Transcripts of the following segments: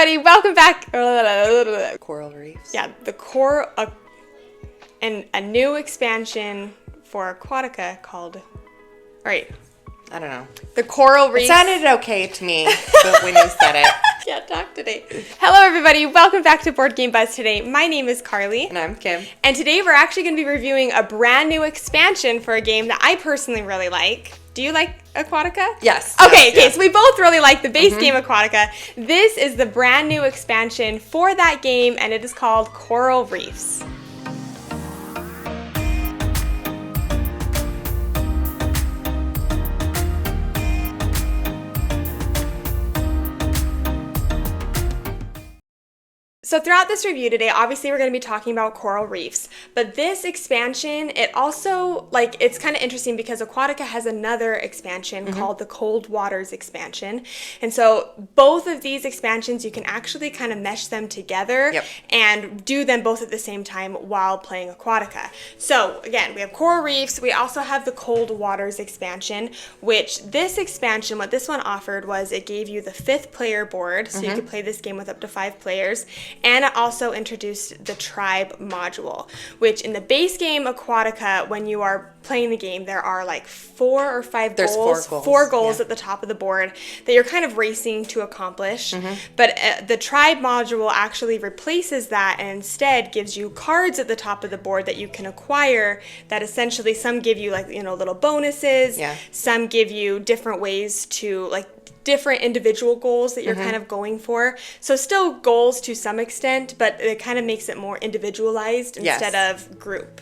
everybody, welcome back. Coral Reefs. Yeah, the core and a new expansion for Aquatica called, I don't know. The Coral Reefs. It sounded okay to me when you said it. Can't talk today. Hello everybody, welcome back to Board Game Buzz today. My name is Carly. And I'm Kim. And today we're actually going to be reviewing a brand new expansion for a game that I personally really like. Do you like Aquatica? Yes. Okay, so we both really like the base game Aquatica. This is the brand new expansion for that game, and it is called Coral Reefs. So throughout this review today, obviously we're going to be talking about Coral Reefs, but this expansion, it also, it's kind of interesting because Aquatica has another expansion called the Cold Waters Expansion. And so both of these expansions, you can actually kind of mesh them together and do them both at the same time while playing Aquatica. So again, we have Coral Reefs. We also have the Cold Waters Expansion, which this expansion, what this one offered was it gave you the 5th player board, so you could play this game with up to 5 players. And it also introduced the tribe module, which in the base game Aquatica, when you are playing the game, there are like 4 or 5 goals. Four goals at the top of the board that you're kind of racing to accomplish. But the tribe module actually replaces that and instead gives you cards at the top of the board that you can acquire that essentially some give you little bonuses. Some give you different ways to different individual goals that you're kind of going for. So still goals to some extent, but it kind of makes it more individualized instead of group.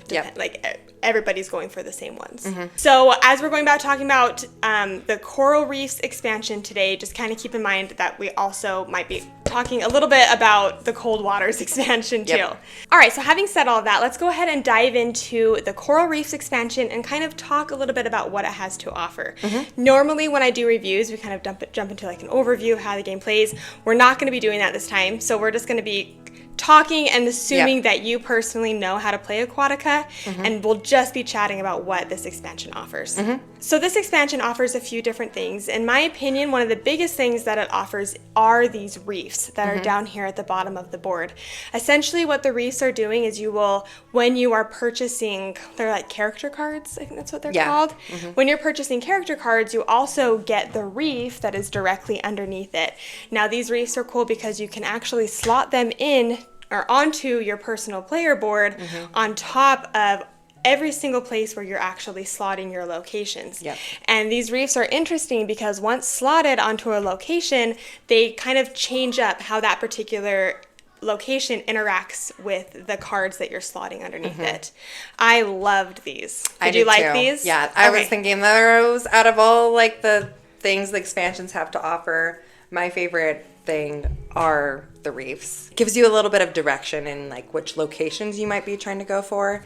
Everybody's going for the same ones. So as we're going about talking about the Coral Reefs expansion today, just kind of keep in mind that we also might be talking a little bit about the Cold Waters expansion too. All right, so having said all of that, let's go ahead and dive into the Coral Reefs expansion and kind of talk a little bit about what it has to offer. Normally when I do reviews, we kind of jump into an overview of how the game plays. We're not going to be doing that this time, so we're just going to be talking and assuming that you personally know how to play Aquatica, and we'll just be chatting about what this expansion offers. So this expansion offers a few different things. In my opinion, one of the biggest things that it offers are these reefs that are down here at the bottom of the board. Essentially what the reefs are doing is you will, when you are purchasing, they're like character cards, I think that's what they're called. When you're purchasing character cards, you also get the reef that is directly underneath it. Now these reefs are cool because you can actually slot them in or onto your personal player board on top of every single place where you're actually slotting your locations. And these reefs are interesting because once slotted onto a location, they kind of change up how that particular location interacts with the cards that you're slotting underneath it. I loved these. Did you like these? Yeah, I was thinking those out of all the things the expansions have to offer, my favorite thing are the reefs. Gives you a little bit of direction in which locations you might be trying to go for,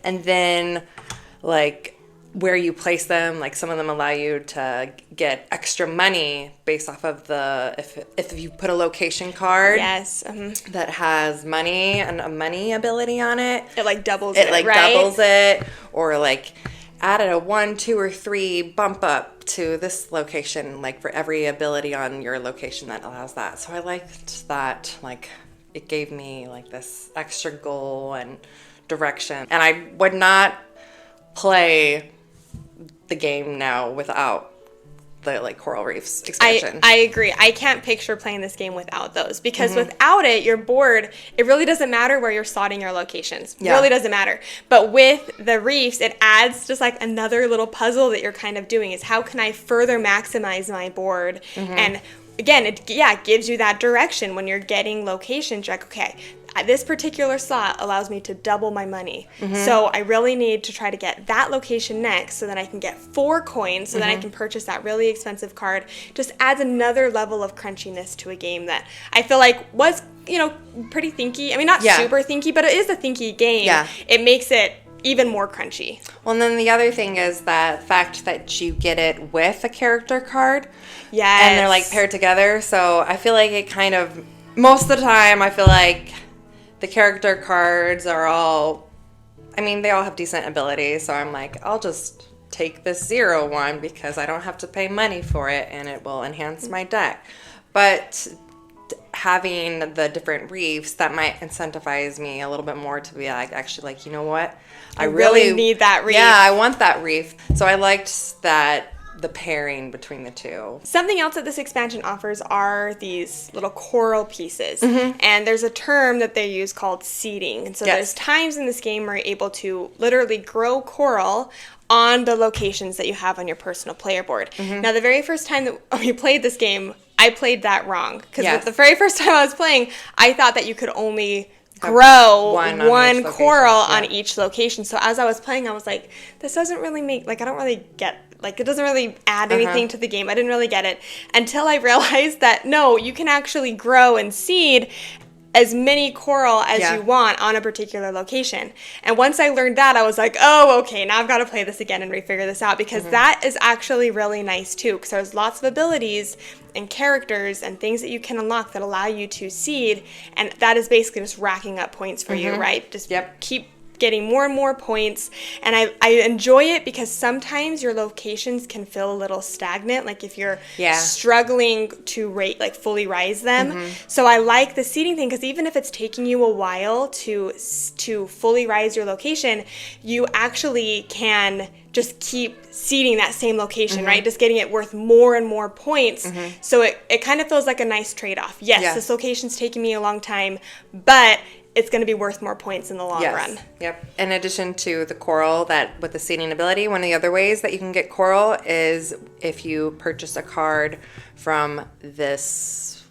and then where you place them. Some of them allow you to get extra money based off of if you put a location card that has money and a money ability on it, it doubles it, doubles it, or added a 1, 2, or 3 bump up to this location, for every ability on your location that allows that. So I liked that, it gave me this extra goal and direction. And I would not play the game now without the Coral Reefs expansion. I agree. I can't picture playing this game without those because without it, your board, it really doesn't matter where you're slotting your locations. It really doesn't matter. But with the reefs, it adds just another little puzzle that you're kind of doing is how can I further maximize my board? And again, it gives you that direction when you're getting locations. You're okay, this particular slot allows me to double my money. So I really need to try to get that location next so that I can get 4 coins so that I can purchase that really expensive card. Just adds another level of crunchiness to a game that I feel was, pretty thinky. I mean, not super thinky, but it is a thinky game. It makes it even more crunchy. Well, and then the other thing is the fact that you get it with a character card. And they're paired together. So I feel it kind of, most of the time, I feel the character cards are all, they all have decent abilities, so I'm I'll just take this 0 one because I don't have to pay money for it and it will enhance my deck. But having the different reefs, that might incentivize me a little bit more to be like, actually, like, you know what? I really need that reef. Yeah, I want that reef. So I liked that, the pairing between the two. Something else that this expansion offers are these little coral pieces. And there's a term that they use called seeding. And so there's times in this game where you're able to literally grow coral on the locations that you have on your personal player board. Now, the very first time that we played this game, I played that wrong. Because the very first time I was playing, I thought that you could only grow one coral on each location. So as I was playing, I was like, this doesn't really make, like, I don't really get, like, it doesn't really add anything to the game. I didn't really get it until I realized that, no, you can actually grow and seed as many coral as you want on a particular location. And once I learned that, I was like, oh, okay, now I've got to play this again and refigure this out, because that is actually really nice too, because there's lots of abilities and characters and things that you can unlock that allow you to seed, and that is basically just racking up points for you, right? Just keep getting more and more points, and I enjoy it because sometimes your locations can feel a little stagnant, like if you're struggling to fully rise them. So I like the seeding thing, because even if it's taking you a while to fully rise your location, you actually can just keep seeding that same location, right? Just getting it worth more and more points. So it kind of feels like a nice trade-off. Yes, this location's taking me a long time, but it's going to be worth more points in the long run. Yep. In addition to the coral, that with the seeding ability, one of the other ways that you can get coral is if you purchase a card from this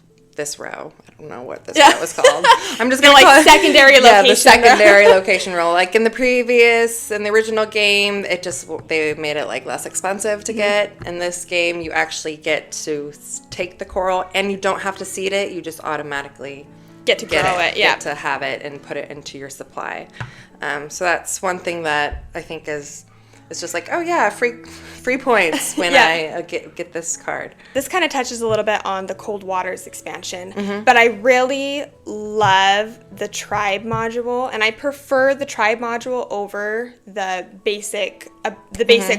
row. I don't know what this row is called. I'm just going to call it secondary location. Yeah, the secondary location row. Like in the original game, they made it like less expensive to get. In this game, you actually get to take the coral, and you don't have to seed it. You just automatically get to grow it, get to have it and put it into your supply. So that's one thing that I think is just like, oh yeah, free points when I get this card. This kind of touches a little bit on the Cold Waters expansion, but I really love the tribe module, and I prefer the tribe module over the basic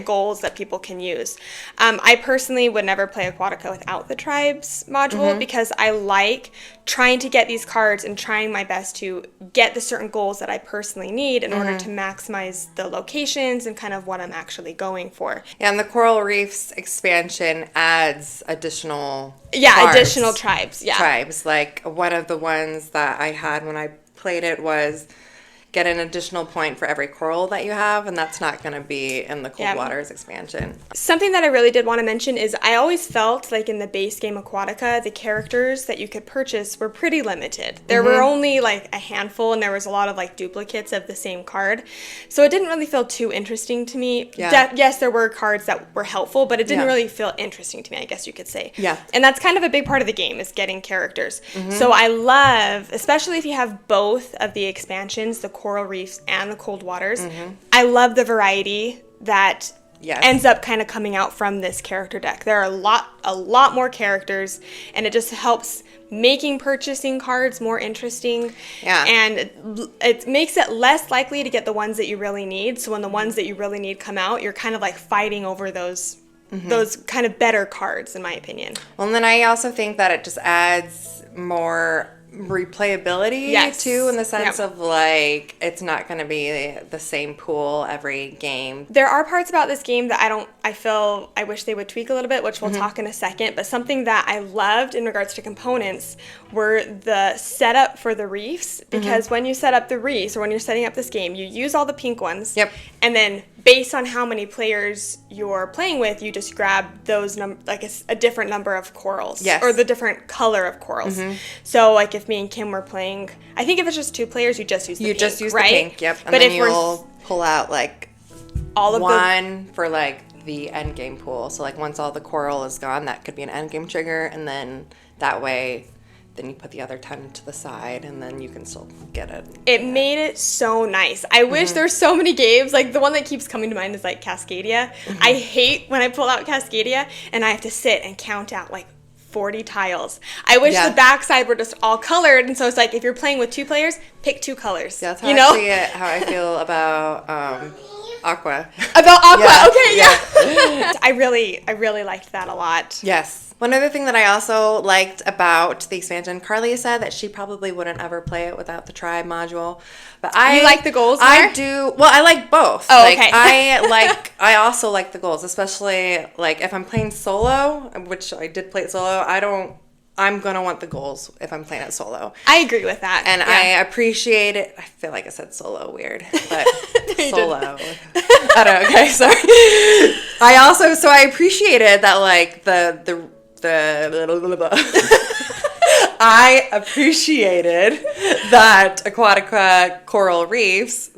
goals that people can use. I personally would never play Aquatica without the tribes module, because I like trying to get these cards and trying my best to get the certain goals that I personally need in order to maximize the locations and kind of what I'm actually going for. Yeah, and the Coral Reefs expansion adds additional additional tribes. Tribes. Like one of the ones that I had when I played it was get an additional point for every coral that you have, and that's not going to be in the Cold Waters expansion. Something that I really did want to mention is I always felt like in the base game Aquatica, the characters that you could purchase were pretty limited. There were only like a handful, and there was a lot of like duplicates of the same card. So it didn't really feel too interesting to me. Yes, there were cards that were helpful, but it didn't really feel interesting to me, I guess you could say. Yeah. And that's kind of a big part of the game, is getting characters. So I love, especially if you have both of the expansions, the Coral Reefs and the Cold Waters, I love the variety that ends up kind of coming out from this character deck. There are a lot more characters, and it just helps making purchasing cards more interesting. And it makes it less likely to get the ones that you really need. So when the ones that you really need come out, you're kind of like fighting over those kind of better cards, in my opinion. Well, and then I also think that it just adds more replayability too, in the sense of like it's not going to be the same pool every game. There are parts about this game that I wish they would tweak a little bit, which we'll talk in a second, but something that I loved in regards to components were the setup for the reefs, because when you set up the reefs, or when you're setting up this game, you use all the pink ones, and then based on how many players you're playing with, you just grab those a different number of corals, or the different color of corals. So like if me and Kim were playing, I think if it's just 2 players, you just use the pink, just use right? the pink, and but then you'll pull out like all of one for like the end game pool. So like once all the coral is gone, that could be an end game trigger, and then that way then you put the other 10 to the side, and then you can still get it. It made it so nice. I wish there's so many games. Like, the one that keeps coming to mind is, like, Cascadia. I hate when I pull out Cascadia, and I have to sit and count out, like, 40 tiles. I wish the backside were just all colored, and so it's like, if you're playing with 2 players, pick 2 colors. Yeah, that's how I feel about Aqua. About Aqua. Yeah, Okay, yeah. I really liked that a lot. Yes. One other thing that I also liked about the expansion, Carly said that she probably wouldn't ever play it without the tribe module. But You like the goals more? I do. Well, I like both. Oh, like, okay. I also like the goals, especially like if I'm playing solo, which I did play it solo. I'm going to want the goals if I'm playing it solo. I agree with that. And yeah. I appreciate it. I feel like I said solo weird, but solo. I don't know. Okay, sorry. I appreciated that, like, I appreciated that Aquatica Coral Reefs,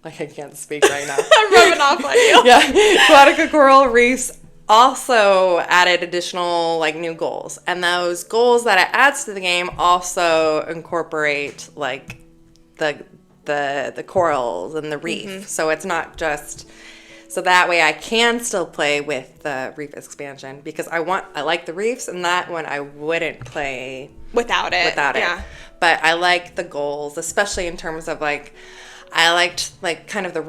like I can't speak right now. I'm rubbing off on you. Yeah, Aquatica Coral Reefs also added additional like new goals, and those goals that it adds to the game also incorporate like the corals and the reef. So it's not just so that way I can still play with the reef expansion because I like the reefs, and that one I wouldn't play without it. Yeah. But I like the goals, especially in terms of like I liked like kind of the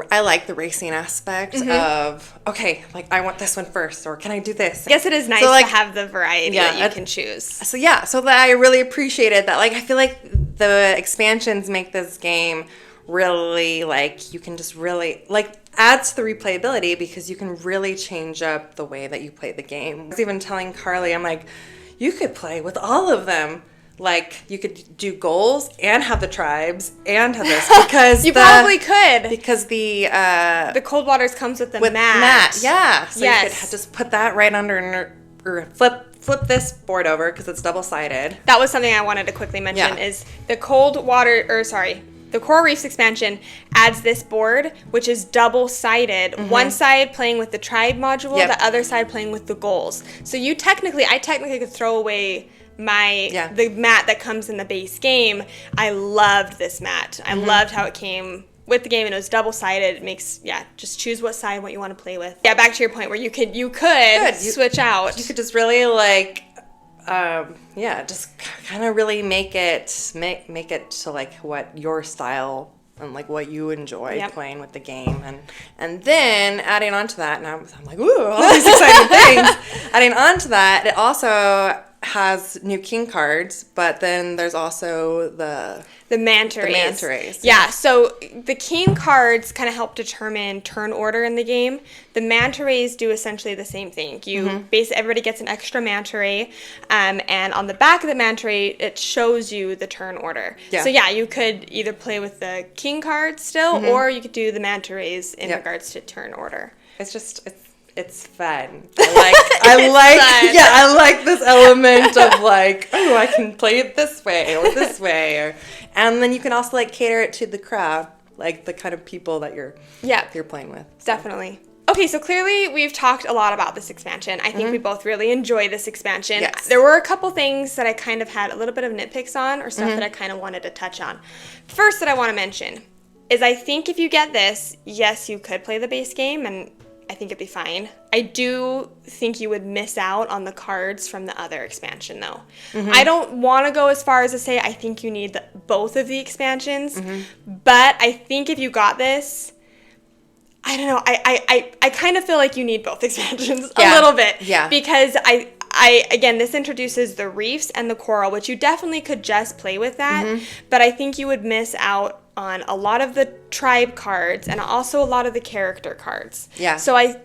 racing aspect of okay, like I want this one first, or can I do this? I guess it is nice to have the variety that you can choose. So that I really appreciated that. Like I feel like the expansions make this game really like you can just really like adds to the replayability because you can really change up the way that you play the game. I was even telling Carly, I'm like, you could play with all of them. Like, you could do goals and have the tribes and have this because you probably could because the Cold Waters comes with the mat. Yeah, so you could just put that right under or flip this board over because it's double-sided. That was something I wanted to quickly mention is the the Coral Reefs expansion adds this board, which is double-sided. One side playing with the tribe module, the other side playing with the goals. So I technically could throw away the mat that comes in the base game. I loved this mat. I loved how it came with the game, and it was double-sided. It makes just choose what you want to play with. Yeah, back to your point where you could switch out. You could just really like just kind of really make it to like what your style and like what you enjoy playing with the game, and then adding on to that, and I'm like, ooh, all these exciting things. Adding on to that, it also has new king cards, but then there's also the Manta Rays. Yeah, so the king cards kind of help determine turn order in the game. The Manta Rays do essentially the same thing. Everybody gets an extra Manta Ray, and on the back of the Manta Ray, it shows you the turn order. Yeah. So you could either play with the king cards still, or you could do the Manta Rays in regards to turn order. It's fun. I like this element of like, oh, I can play it this way or this way, and then you can also like cater it to the crowd, like the kind of people that you're playing with. So. Definitely. Okay, so clearly we've talked a lot about this expansion. I think we both really enjoy this expansion. Yes. There were a couple things that I kind of had a little bit of nitpicks on, or stuff that I kind of wanted to touch on. First that I want to mention is I think if you get this, yes, you could play the base game, and I think it'd be fine. I do think you would miss out on the cards from the other expansion, though. I don't want to go as far as to say I think you need both of the expansions, but I think if you got this, I don't know. I kind of feel like you need both expansions a little bit. Yeah. Because again, this introduces the reefs and the coral, which you definitely could just play with that, but I think you would miss out on a lot of the tribe cards and also a lot of the character cards. Yeah. So I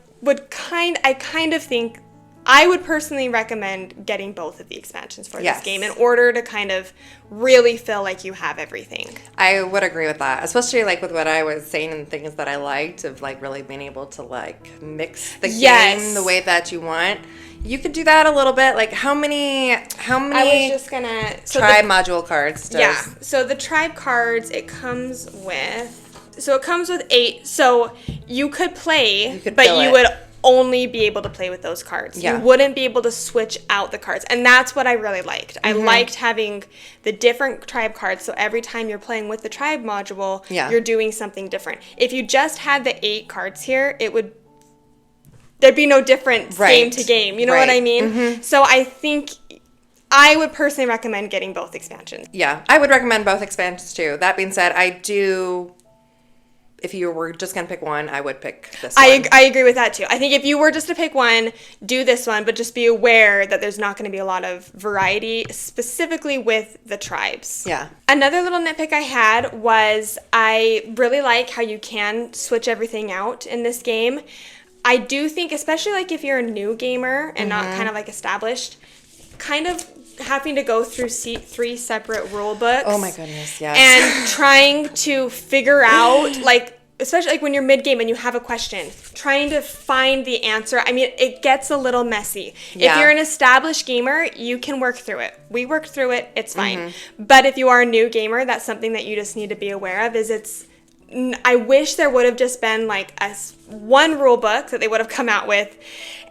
kind of think I would personally recommend getting both of the expansions for this game in order to kind of really feel like you have everything. I would agree with that, especially like with what I was saying and things that I liked of like really being able to like mix the game the way that you want. You could do that a little bit. Like how many I was just gonna tribe module cards does? So the tribe cards it comes with 8. So you could play, but you would only be able to play with those cards. You wouldn't be able to switch out the cards. And that's what I really liked. I liked having the different tribe cards, so every time you're playing with the tribe module, you're doing something different. If you just had the 8 cards here, there'd be no difference game to game. You know what I mean? So I think I would personally recommend getting both expansions. Yeah, I would recommend both expansions too. That being said, if you were just going to pick one, I would pick this one. I agree with that too. I think if you were just to pick one, do this one, but just be aware that there's not going to be a lot of variety, specifically with the tribes. Yeah. Another little nitpick I had was I really like how you can switch everything out in this game. I do think, especially like if you're a new gamer and not kind of like established, kind of having to go through 3 separate rule books. Oh my goodness, yes. And trying to figure out, like, especially like when you're mid-game and you have a question, trying to find the answer. I mean, it gets a little messy. Yeah. If you're an established gamer, you can work through it. We worked through it. It's fine. But if you are a new gamer, that's something that you just need to be aware of I wish there would have just been like one rule book that they would have come out with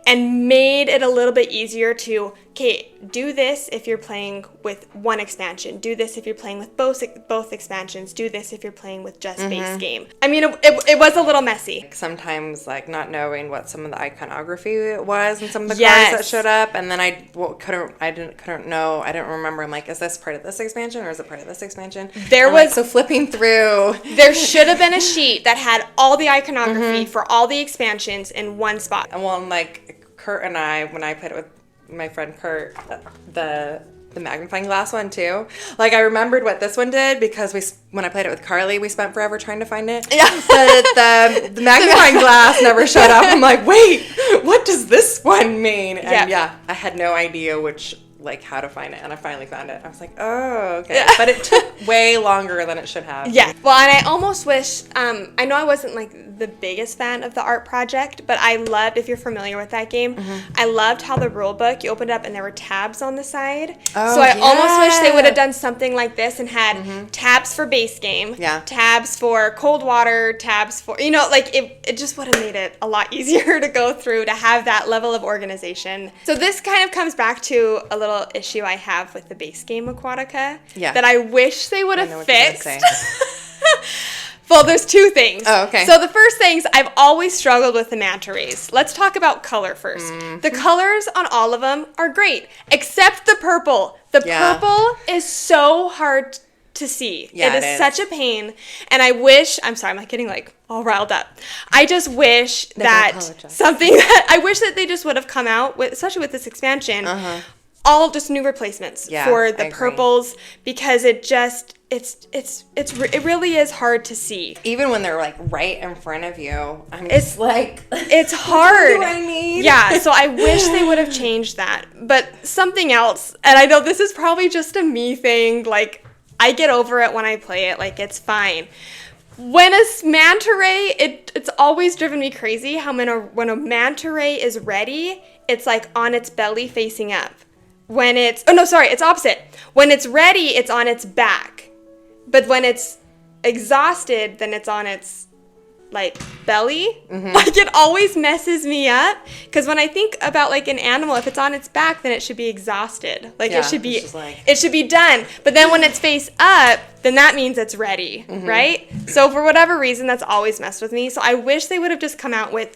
and made it a little bit easier to, okay, do this if you're playing with one expansion. Do this if you're playing with both expansions. Do this if you're playing with just base game. I mean, it was a little messy. Sometimes, like, not knowing what some of the iconography was and some of the Yes. cards that showed up, and then I couldn't know. I didn't remember. I'm like, is this part of this expansion or is it part of this expansion? So flipping through. There should have been a sheet that had all the iconography for all the expansions in one spot. And well, like Kurt and I, when I played it with my friend Kurt, the magnifying glass one too. Like, I remembered what this one did because when I played it with Carly, we spent forever trying to find it. Yeah. But the magnifying glass never showed up. I'm like, wait, what does this one mean? And yeah, I had no idea how to find it, and I finally found it. I was like, oh, okay. Yeah. But it took way longer than it should have. Yeah. Well, and I almost wish, I know I wasn't like the biggest fan of the art project, but I loved, if you're familiar with that game, I loved how the rule book, you opened it up and there were tabs on the side. Oh, so I almost wish they would have done something like this and had tabs for base game, tabs for cold water, tabs for, like it just would have made it a lot easier to go through, to have that level of organization. So this kind of comes back to a little issue I have with the base game Aquatica that I wish they would have fixed. Well, there's 2 things. Oh, okay. So the first things, I've always struggled with the Manta Rays. Let's talk about color first. The colors on all of them are great, except the purple. The purple is so hard to see. Yeah, it is such a pain. And I wish, I'm sorry, I'm like getting like all riled up. I just wish that I wish that they just would have come out with, especially with this expansion, all just new replacements for the purples, because it really is hard to see. Even when they're like right in front of you, it's hard. What do I need? Yeah, so I wish they would have changed that. But something else, and I know this is probably just a me thing, like I get over it when I play it, like it's fine. When a Manta Ray, it's always driven me crazy how when a Manta Ray is ready, it's like on its belly facing up. It's opposite. When it's ready, it's on its back. But when it's exhausted, then it's on its, like, belly. Like, it always messes me up. Because when I think about, like, an animal, if it's on its back, then it should be exhausted. Like, it should be done. But then when it's face up, then that means it's ready, right? So for whatever reason, that's always messed with me. So I wish they would have just come out with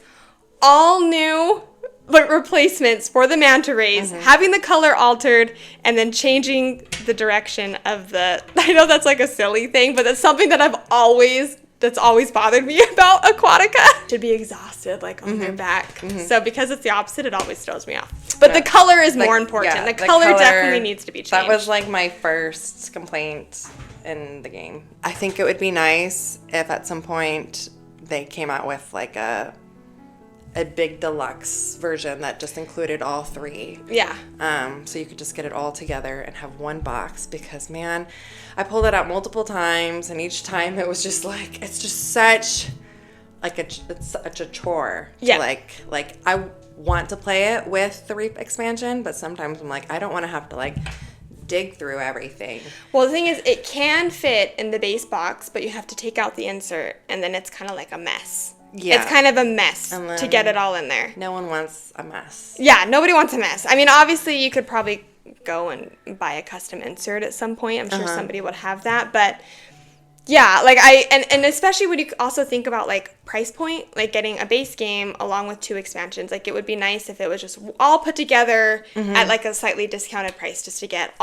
all new replacements for the Manta Rays, having the color altered, and then changing the direction of I know that's like a silly thing, but that's something that that's always bothered me about Aquatica. Should be exhausted, like on their back. So because it's the opposite, it always throws me off. But the color is more important. The color definitely needs to be changed. That was like my first complaint in the game. I think it would be nice if at some point they came out with like a big deluxe version that just included all 3. Yeah. So you could just get it all together and have one box, because man, I pulled it out multiple times and each time it was just like, it's just such like it's such a chore. Yeah. Like I want to play it with the Reef expansion, but sometimes I'm like, I don't want to have to like dig through everything. Well, the thing is, it can fit in the base box, but you have to take out the insert, and then it's kind of like a mess. Yeah. It's kind of a mess to get it all in there. No one wants a mess. Yeah, nobody wants a mess. I mean, obviously, you could probably go and buy a custom insert at some point. I'm sure somebody would have that, but Yeah, like and especially when you also think about like price point, like getting a base game along with 2 expansions. Like it would be nice if it was just all put together at like a slightly discounted price just to get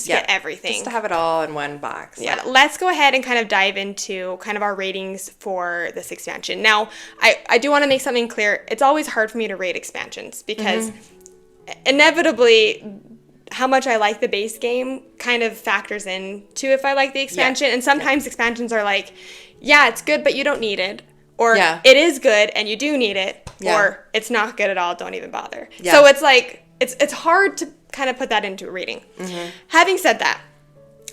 get everything. Just to have it all in one box. Yeah, let's go ahead and kind of dive into kind of our ratings for this expansion. Now, I do want to make something clear. It's always hard for me to rate expansions because inevitably how much I like the base game kind of factors into if I like the expansion. And sometimes expansions are like, yeah, it's good, but you don't need it. Or it is good and you do need it. Or it's not good at all, don't even bother. So it's like, it's hard to kind of put that into a rating. Having said that,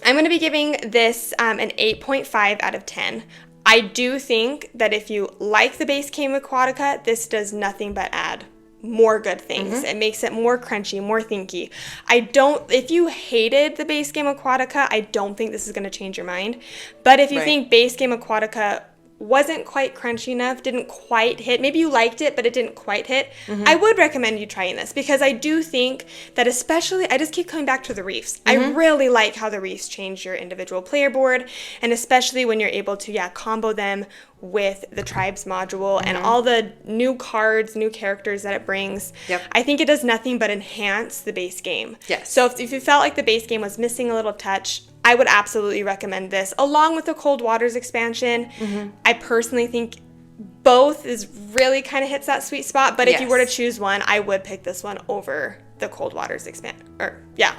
I'm going to be giving this an 8.5 out of 10. I do think that if you like the base game Aquatica, this does nothing but add more good things. It makes it more crunchy, more thinky. If you hated the base game Aquatica, I don't think this is going to change your mind. But if you think base game Aquatica wasn't quite crunchy enough, didn't quite hit, maybe you liked it, but it didn't quite hit, I would recommend you trying this because I do think that especially, I just keep coming back to the reefs. I really like how the reefs change your individual player board, and especially when you're able to, combo them with the tribes module and all the new cards, new characters that it brings. I think it does nothing but enhance the base game. So if you felt like the base game was missing a little touch, I would absolutely recommend this along with the Cold Waters expansion. I personally think both is really kind of hits that sweet spot, but if you were to choose one, I would pick this one over the Cold Waters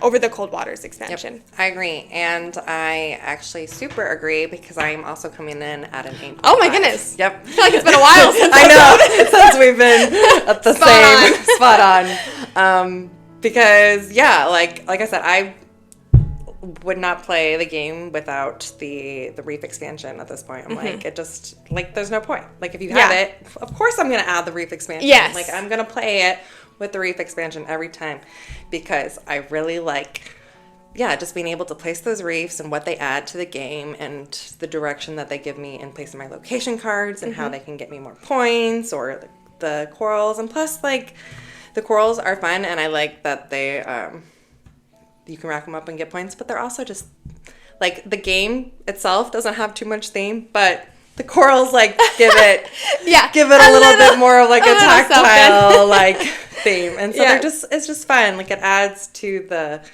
over the Cold Waters expansion. I agree, and I actually super agree because I'm also coming in at an 8.5. Oh my goodness! Yep, I feel like it's been a while since I know since we've been at the spot on. Because like I said, I would not play the game without the reef expansion at this point. I'm like, it just, like, there's no point. Like, if you have it, of course I'm going to add the reef expansion. Like, I'm going to play it with the reef expansion every time because I really like, just being able to place those reefs and what they add to the game and the direction that they give me in placing my location cards and how they can get me more points or the corals. And plus, like, the corals are fun and I like that they, you can rack them up and get points, but they're also just, like, the game itself doesn't have too much theme, but the corals, like, give it a little bit more of, like, a tactile, like, theme. And so it's just fun. Like, it adds to the,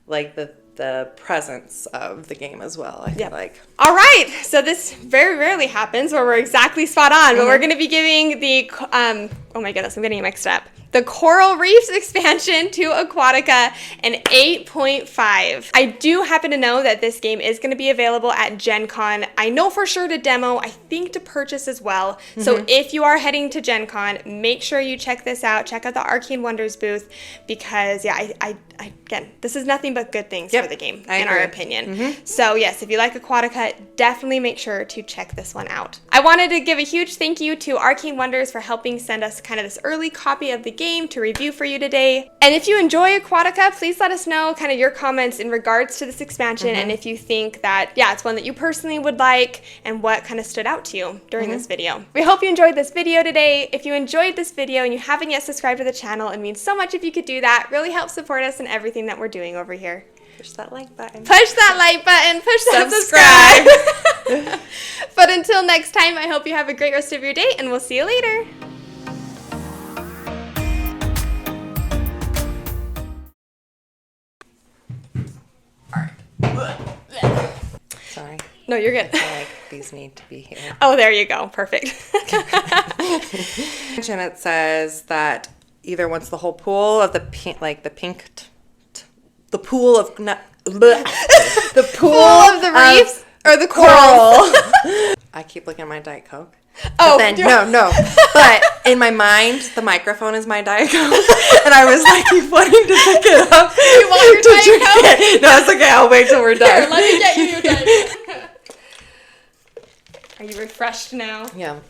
like, the presence of the game as well, I feel like. All right. So this very rarely happens where we're exactly spot on, but we're going to be giving the, oh my goodness, I'm getting it mixed up. The Coral Reefs expansion to Aquatica, an 8.5. I do happen to know that this game is going to be available at GenCon. I know for sure to demo, I think to purchase as well. So if you are heading to GenCon, make sure you check this out. Check out the Arcane Wonders booth because, again, this is nothing but good things for the game, in our opinion. So yes, if you like Aquatica, definitely make sure to check this one out. I wanted to give a huge thank you to Arcane Wonders for helping send us kind of this early copy of the game to review for you today. And if you enjoy Aquatica, please let us know kind of your comments in regards to this expansion and if you think that, it's one that you personally would like and what kind of stood out to you during this video. We hope you enjoyed this video today. If you enjoyed this video and you haven't yet subscribed to the channel, it means so much if you could do that. Really helps support us in everything that we're doing over here. Push that like button. Push that like button. Push that subscribe. But until next time, I hope you have a great rest of your day and we'll see you later. Sorry. No, you're good. I feel like these need to be here. Oh, there you go. Perfect. And it says that either once the whole pool of the pink, like the pool of the pool of the reefs or the coral. I keep looking at my Diet Coke. Oh, but then, no. But in my mind, the microphone is my Diet Coke, and I was like wanting to pick it up. You want your Diet Coke? No, it's okay. I'll wait till we're done. Here, let me get you your Diet Coke. Are you refreshed now? Yeah.